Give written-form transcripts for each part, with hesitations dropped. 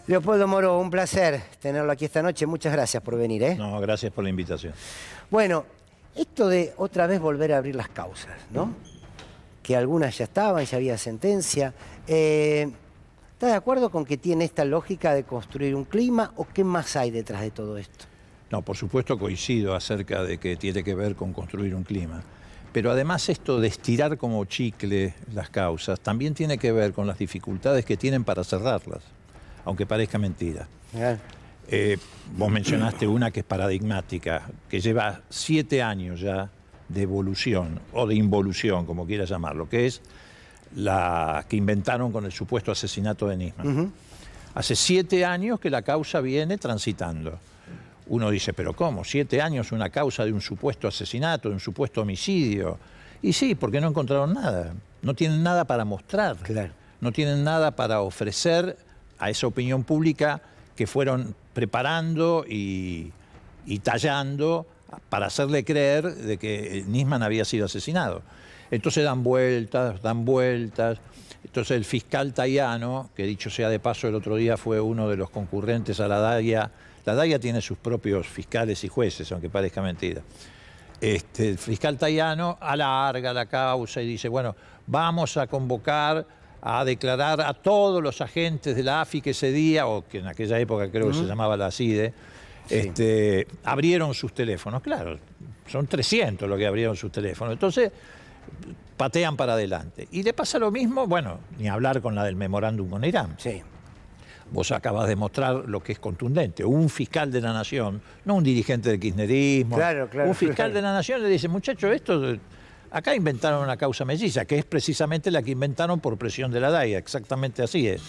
Leopoldo Moro, un placer tenerlo aquí esta noche. Muchas gracias por venir, ¿eh? No, gracias por la invitación. Bueno, esto de otra vez volver a abrir las causas, ¿no? Que algunas ya estaban, ya había sentencia. ¿Estás de acuerdo con que tiene esta lógica de construir un clima o qué más hay detrás de todo esto? No, por supuesto coincido acerca de que tiene que ver con construir un clima. Pero además esto de estirar como chicle las causas también tiene que ver con las dificultades que tienen para cerrarlas, aunque parezca mentira. Vos mencionaste una que es paradigmática, que lleva 7 años ya de evolución o de involución, como quieras llamarlo, que es la que inventaron con el supuesto asesinato de Nisman. Hace 7 años que la causa viene transitando. Uno dice, pero ¿cómo? 7 años una causa de un supuesto asesinato, de un supuesto homicidio. Y sí, porque no encontraron nada. No tienen nada para mostrar. Claro. No tienen nada para ofrecer a esa opinión pública que fueron preparando y tallando para hacerle creer de que Nisman había sido asesinado. Entonces dan vueltas, dan vueltas. Entonces el fiscal Tayano, que dicho sea de paso el otro día fue uno de los concurrentes a la DAIA. La DAIA tiene sus propios fiscales y jueces, aunque parezca mentira. El fiscal Tayano alarga la causa y dice, bueno, vamos a convocar a declarar a todos los agentes de la AFI que ese día, o que en aquella época creo que se llamaba la CIDE, sí, abrieron sus teléfonos. Claro, son 300 los que abrieron sus teléfonos. Entonces, patean para adelante. Y le pasa lo mismo, bueno, ni hablar con la del memorándum con Irán. Sí. Vos acabas de mostrar lo que es contundente. Un fiscal de la Nación, no un dirigente del kirchnerismo, claro, un fiscal de la Nación le dice, muchachos, esto... Acá inventaron una causa melliza, que es precisamente la que inventaron por presión de la DAIA, exactamente así es.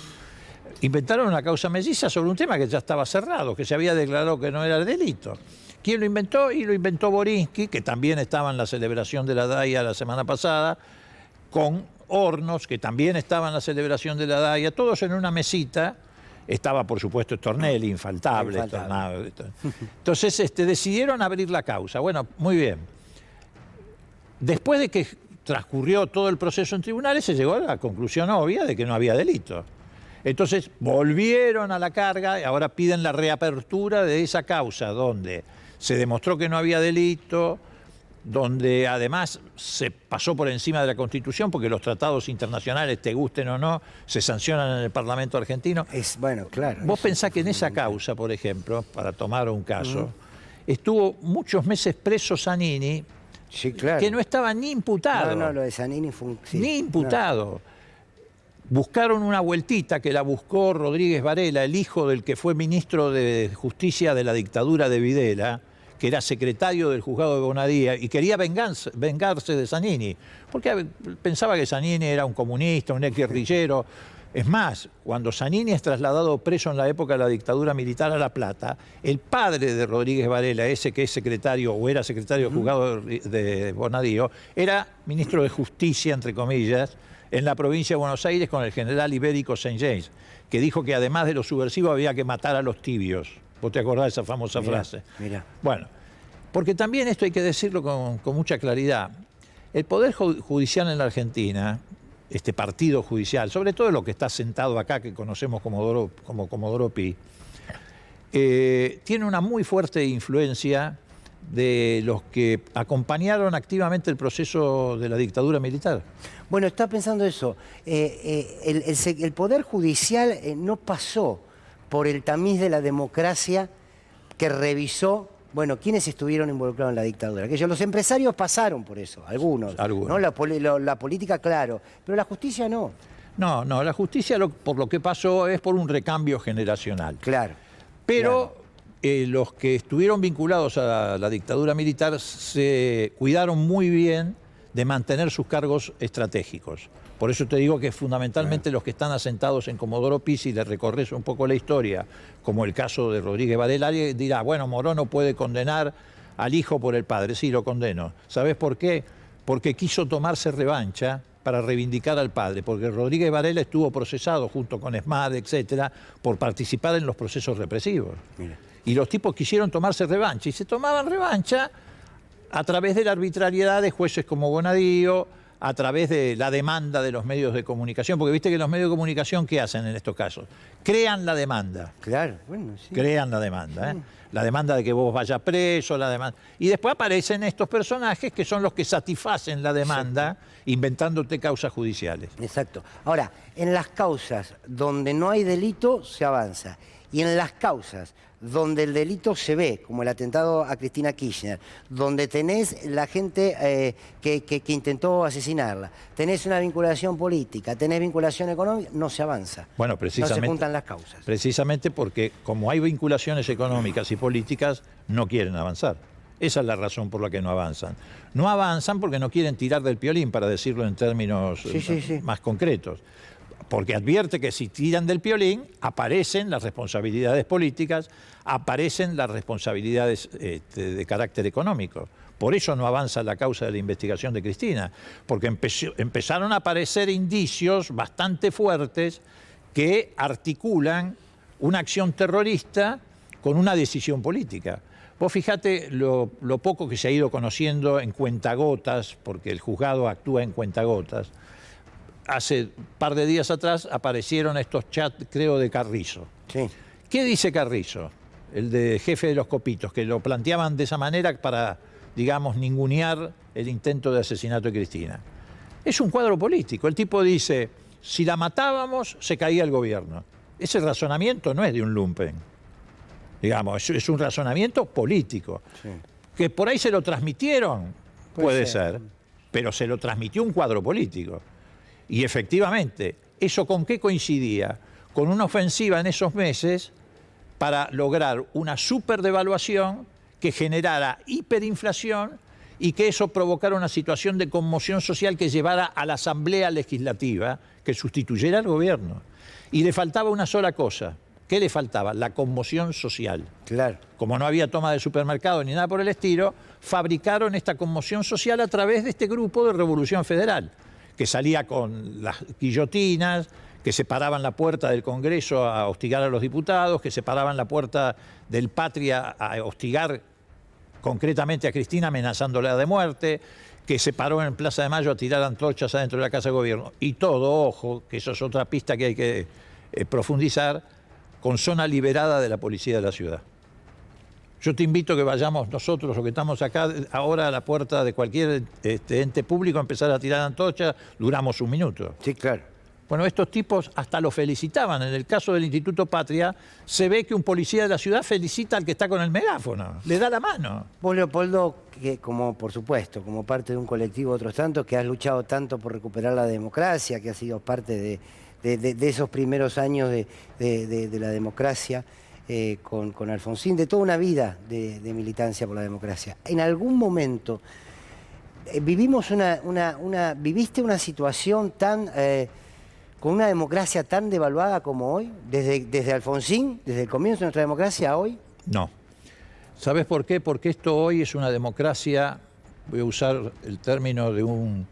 Inventaron una causa melliza sobre un tema que ya estaba cerrado, que se había declarado que no era delito. ¿Quién lo inventó? Y lo inventó Borinsky, que también estaba en la celebración de la DAIA la semana pasada, con Hornos, que también estaba en la celebración de la DAIA, todos en una mesita. Estaba, por supuesto, Stornelli, infaltable. Entonces decidieron abrir la causa. Bueno, muy bien. Después de que transcurrió todo el proceso en tribunales, se llegó a la conclusión obvia de que no había delito. Entonces volvieron a la carga y ahora piden la reapertura de esa causa donde se demostró que no había delito, donde además se pasó por encima de la Constitución porque los tratados internacionales, te gusten o no, se sancionan en el Parlamento argentino. Bueno, claro. Vos pensás que en esa causa, por ejemplo, para tomar un caso, estuvo muchos meses preso Zanini. Sí, claro. Que no estaba ni imputado. No, lo de Zanini fue sí, ni imputado. No. Buscaron una vueltita que la buscó Rodríguez Varela, el hijo del que fue ministro de Justicia de la dictadura de Videla, que era secretario del juzgado de Bonadía, y quería vengarse de Zanini, porque pensaba que Zanini era un comunista, un exguerrillero. Es más, cuando Zanini es trasladado preso en la época de la dictadura militar a La Plata, el padre de Rodríguez Varela, ese que es secretario o era secretario del juzgado de Bonadío, era ministro de Justicia, entre comillas, en la provincia de Buenos Aires con el general Ibérico Saint James, que dijo que además de los subversivos había que matar a los tibios. ¿Vos te acordás de esa famosa frase? Mira. Bueno, porque también esto hay que decirlo con mucha claridad. El Poder Judicial en la Argentina, este partido judicial, sobre todo lo que está sentado acá, que conocemos como Comodoro Pi, tiene una muy fuerte influencia de los que acompañaron activamente el proceso de la dictadura militar. Bueno, estaba pensando eso. El Poder Judicial no pasó por el tamiz de la democracia que revisó, bueno, quiénes estuvieron involucrados en la dictadura. Que los empresarios pasaron por eso, algunos. ¿No? La política, claro, pero la justicia no. No, la justicia por lo que pasó es por un recambio generacional. Claro. Pero claro. Los que estuvieron vinculados a la dictadura militar se cuidaron muy bien de mantener sus cargos estratégicos. Por eso te digo que fundamentalmente los que están asentados en Comodoro Pi, si le recorres un poco la historia, como el caso de Rodríguez Varela, dirá, bueno, Moró no puede condenar al hijo por el padre. Sí, lo condeno. ¿Sabés por qué? Porque quiso tomarse revancha para reivindicar al padre, porque Rodríguez Varela estuvo procesado junto con ESMAD, etcétera, por participar en los procesos represivos. Mira. Y los tipos quisieron tomarse revancha, y se tomaban revancha a través de la arbitrariedad de jueces como Bonadío, a través de la demanda de los medios de comunicación, porque viste que los medios de comunicación, ¿qué hacen en estos casos? Crean la demanda. Claro, bueno, sí. Crean la demanda, ¿eh? La demanda de que vos vayas preso, la demanda. Y después aparecen estos personajes que son los que satisfacen la demanda, inventándote causas judiciales. Exacto. Ahora, en las causas donde no hay delito, se avanza. Y en las causas donde el delito se ve, como el atentado a Cristina Kirchner, donde tenés la gente que intentó asesinarla, tenés una vinculación política, tenés vinculación económica, no se avanza. Bueno, precisamente, no se juntan las causas. Precisamente porque como hay vinculaciones económicas y políticas, no quieren avanzar. Esa es la razón por la que no avanzan. No avanzan porque no quieren tirar del piolín, para decirlo en términos más concretos. Porque advierte que si tiran del piolín, aparecen las responsabilidades políticas, aparecen las responsabilidades de carácter económico. Por eso no avanza la causa de la investigación de Cristina, porque empezaron a aparecer indicios bastante fuertes que articulan una acción terrorista con una decisión política. Vos fijate lo poco que se ha ido conociendo en cuentagotas, porque el juzgado actúa en cuentagotas. Hace un par de días atrás aparecieron estos chats, creo, de Carrizo. Sí. ¿Qué dice Carrizo, el de jefe de los Copitos, que lo planteaban de esa manera para, digamos, ningunear el intento de asesinato de Cristina? Es un cuadro político. El tipo dice, si la matábamos, se caía el gobierno. Ese razonamiento no es de un lumpen. Digamos, es un razonamiento político. Sí. Que por ahí se lo transmitieron, puede ser, pero se lo transmitió un cuadro político. Y efectivamente, ¿eso con qué coincidía? Con una ofensiva en esos meses para lograr una superdevaluación que generara hiperinflación y que eso provocara una situación de conmoción social que llevara a la Asamblea Legislativa que sustituyera al gobierno. Y le faltaba una sola cosa. ¿Qué le faltaba? La conmoción social. Claro. Como no había toma de supermercado ni nada por el estilo, fabricaron esta conmoción social a través de este grupo de Revolución Federal, que salía con las guillotinas, que se paraban la puerta del Congreso a hostigar a los diputados, que se paraban la puerta del Patria a hostigar concretamente a Cristina, amenazándola de muerte, que se paró en Plaza de Mayo a tirar antorchas adentro de la Casa de Gobierno. Y todo, ojo, que eso es otra pista que hay que profundizar, con zona liberada de la policía de la ciudad. Yo te invito a que vayamos nosotros, los que estamos acá, ahora a la puerta de cualquier ente público a empezar a tirar antorchas, duramos un minuto. Sí, claro. Bueno, estos tipos hasta lo felicitaban. En el caso del Instituto Patria, se ve que un policía de la ciudad felicita al que está con el megáfono, le da la mano. Vos, Leopoldo, que como por supuesto, como parte de un colectivo, otros tantos, que has luchado tanto por recuperar la democracia, que has sido parte de esos primeros años de la democracia, con Alfonsín, de toda una vida de militancia por la democracia. En algún momento viviste una situación tan con una democracia tan devaluada como hoy, desde Alfonsín, desde el comienzo de nuestra democracia a hoy. No. ¿Sabes por qué? Porque esto hoy es una democracia, voy a usar el término de un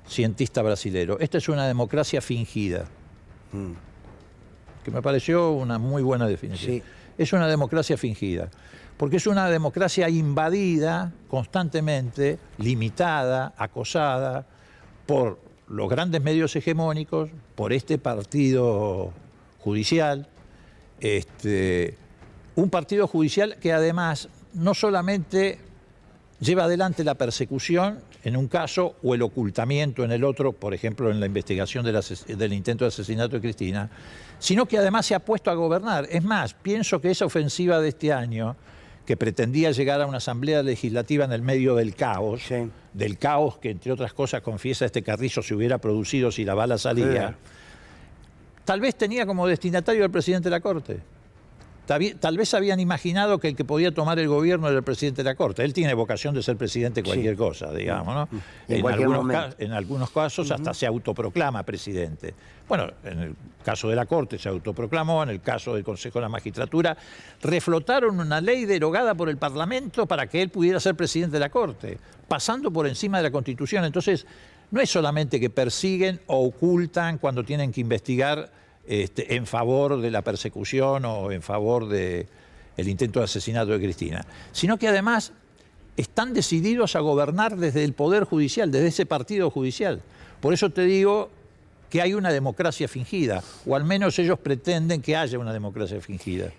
cientista brasilero, esta es una democracia fingida, que me pareció una muy buena definición. Sí. Es una democracia fingida, porque es una democracia invadida constantemente, limitada, acosada por los grandes medios hegemónicos, por este partido judicial, un partido judicial que además no solamente lleva adelante la persecución en un caso o el ocultamiento en el otro, por ejemplo en la investigación del intento de asesinato de Cristina, sino que además se ha puesto a gobernar. Es más, pienso que esa ofensiva de este año, que pretendía llegar a una asamblea legislativa en el medio del caos, sí, del caos que entre otras cosas confiesa Carrizo se hubiera producido si la bala salía, sí, tal vez tenía como destinatario al presidente de la Corte. Tal vez habían imaginado que el que podía tomar el gobierno era el presidente de la Corte. Él tiene vocación de ser presidente de cualquier cosa, digamos, ¿no? En algunos casos hasta se autoproclama presidente. Bueno, en el caso de la Corte se autoproclamó, en el caso del Consejo de la Magistratura, reflotaron una ley derogada por el Parlamento para que él pudiera ser presidente de la Corte, pasando por encima de la Constitución. Entonces, no es solamente que persiguen o ocultan cuando tienen que investigar en favor de la persecución o en favor del intento de asesinato de Cristina, sino que además están decididos a gobernar desde el Poder Judicial, desde ese partido judicial. Por eso te digo que hay una democracia fingida, o al menos ellos pretenden que haya una democracia fingida.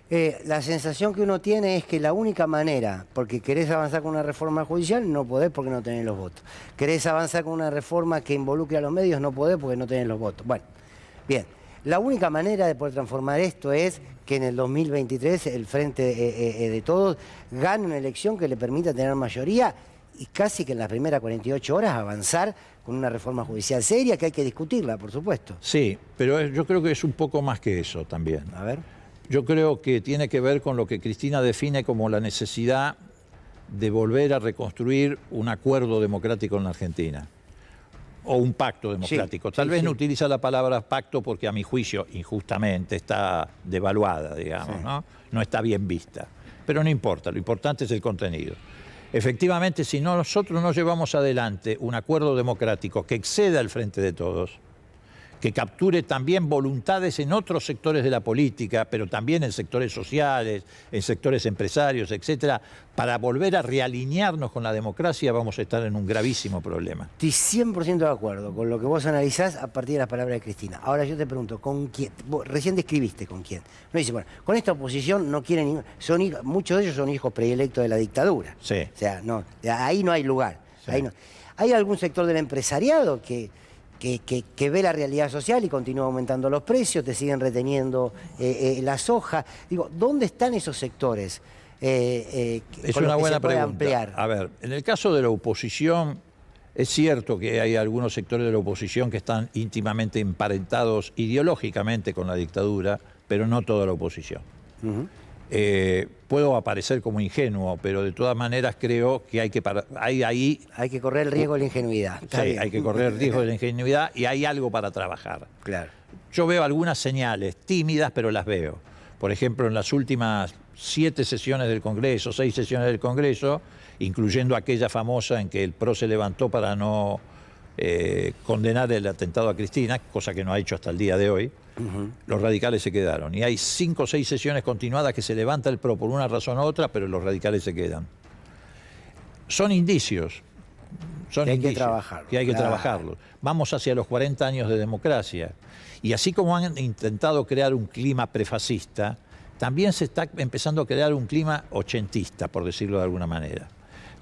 La sensación que uno tiene es que la única manera, porque querés avanzar con una reforma judicial, no podés porque no tenés los votos. Querés avanzar con una reforma que involucre a los medios, no podés porque no tenés los votos. Bueno, bien. La única manera de poder transformar esto es que en el 2023 el Frente de Todos gane una elección que le permita tener mayoría y casi que en las primeras 48 horas avanzar con una reforma judicial seria, que hay que discutirla, por supuesto. Sí, pero yo creo que es un poco más que eso también. A ver. Yo creo que tiene que ver con lo que Cristina define como la necesidad de volver a reconstruir un acuerdo democrático en la Argentina. O un pacto democrático. Sí, Tal vez sí. no utiliza la palabra pacto porque a mi juicio, injustamente, está devaluada, digamos, Sí. ¿no? No está bien vista. Pero no importa, lo importante es el contenido. Efectivamente, si nosotros no llevamos adelante un acuerdo democrático que exceda el Frente de Todos, que capture también voluntades en otros sectores de la política, pero también en sectores sociales, en sectores empresarios, etcétera, para volver a realinearnos con la democracia, vamos a estar en un gravísimo problema. Estoy 100% de acuerdo con lo que vos analizás a partir de las palabras de Cristina. Ahora yo te pregunto, ¿con quién? Vos recién describiste con quién. No dice, bueno, con esta oposición no quieren muchos de ellos son hijos predilectos de la dictadura. Sí. O sea, no, ahí no hay lugar. Sí. Ahí no. ¿Hay algún sector del empresariado que ve la realidad social y continúa aumentando los precios, te siguen reteniendo la soja? Digo, ¿dónde están esos sectores? Es Con los una que buena se puede pregunta. ampliar. A ver, en el caso de la oposición, es cierto que hay algunos sectores de la oposición que están íntimamente emparentados ideológicamente con la dictadura, pero no toda la oposición. Ujú. Puedo aparecer como ingenuo, pero de todas maneras creo que hay que ahí Hay que correr el riesgo de la ingenuidad. Está sí, bien. hay que correr el riesgo de la ingenuidad y hay algo para trabajar. Claro. Yo veo algunas señales tímidas, pero las veo. Por ejemplo, en las últimas 7 sesiones del Congreso, 6 sesiones del Congreso, incluyendo aquella famosa en que el PRO se levantó para no condenar el atentado a Cristina, cosa que no ha hecho hasta el día de hoy, los radicales se quedaron. Y hay 5 o 6 sesiones continuadas que se levanta el PRO por una razón u otra, pero los radicales se quedan. Son indicios. Son Que hay que indicios trabajarlo, que hay que claro. trabajarlos. Vamos hacia los 40 años de democracia. Y así como han intentado crear un clima prefascista, también se está empezando a crear un clima ochentista, por decirlo de alguna manera.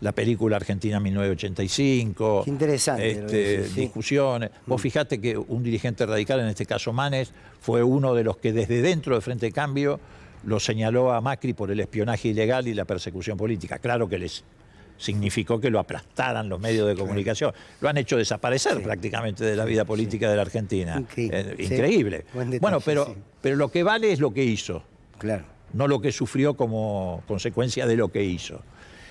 La película Argentina 1985, Qué interesante lo que decís, sí. discusiones. Vos fijate que un dirigente radical, en este caso Manes, fue uno de los que desde dentro del Frente de Cambio lo señaló a Macri por el espionaje ilegal y la persecución política. Claro que les significó que lo aplastaran los medios de comunicación. Lo han hecho desaparecer prácticamente de la vida política de la Argentina. Increíble. Sí. Increíble. Buen detalle, Bueno, pero, sí. pero lo que vale es lo que hizo, Claro. no lo que sufrió como consecuencia de lo que hizo.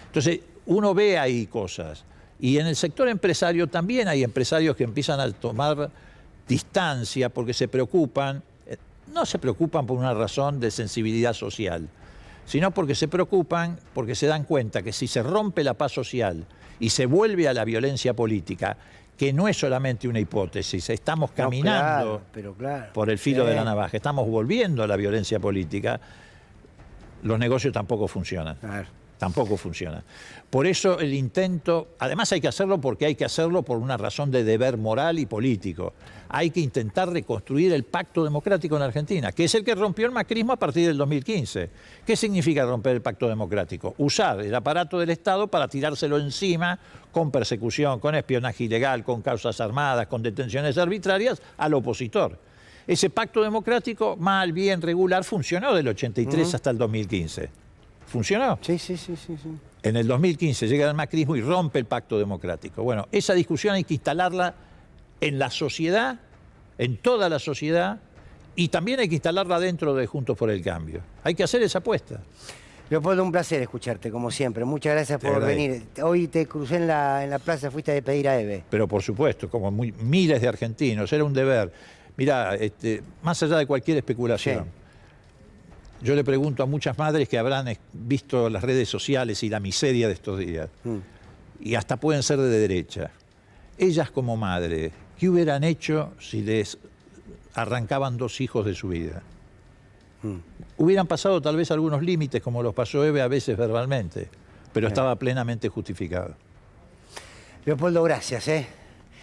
Entonces, uno ve ahí cosas. Y en el sector empresario también hay empresarios que empiezan a tomar distancia porque se preocupan, no se preocupan por una razón de sensibilidad social, sino porque se preocupan, porque se dan cuenta que si se rompe la paz social y se vuelve a la violencia política, que no es solamente una hipótesis, estamos caminando No, pero claro. por el filo Sí. de la navaja, estamos volviendo a la violencia política, los negocios tampoco funcionan. Claro. Tampoco funciona. Por eso el intento, además hay que hacerlo porque hay que hacerlo por una razón de deber moral y político. Hay que intentar reconstruir el pacto democrático en Argentina, que es el que rompió el macrismo a partir del 2015. ¿Qué significa romper el pacto democrático? Usar el aparato del Estado para tirárselo encima con persecución, con espionaje ilegal, con causas armadas, con detenciones arbitrarias al opositor. Ese pacto democrático, mal, bien, regular, funcionó del 83 hasta el 2015. ¿Funcionó? Sí. En el 2015 llega el macrismo y rompe el pacto democrático. Bueno, esa discusión hay que instalarla en la sociedad, en toda la sociedad, y también hay que instalarla dentro de Juntos por el Cambio. Hay que hacer esa apuesta. Leopoldo, un placer escucharte, como siempre. Muchas gracias por venir. Hoy te crucé en la plaza, fuiste a despedir a Eve. Pero por supuesto, como miles de argentinos, era un deber. Mirá, más allá de cualquier especulación, Sí. yo le pregunto a muchas madres que habrán visto las redes sociales y la miseria de estos días, y hasta pueden ser de derecha. Ellas como madre, ¿qué hubieran hecho si les arrancaban 2 hijos de su vida? Hubieran pasado tal vez algunos límites, como los pasó Eve a veces verbalmente, pero estaba plenamente justificado. Leopoldo, gracias.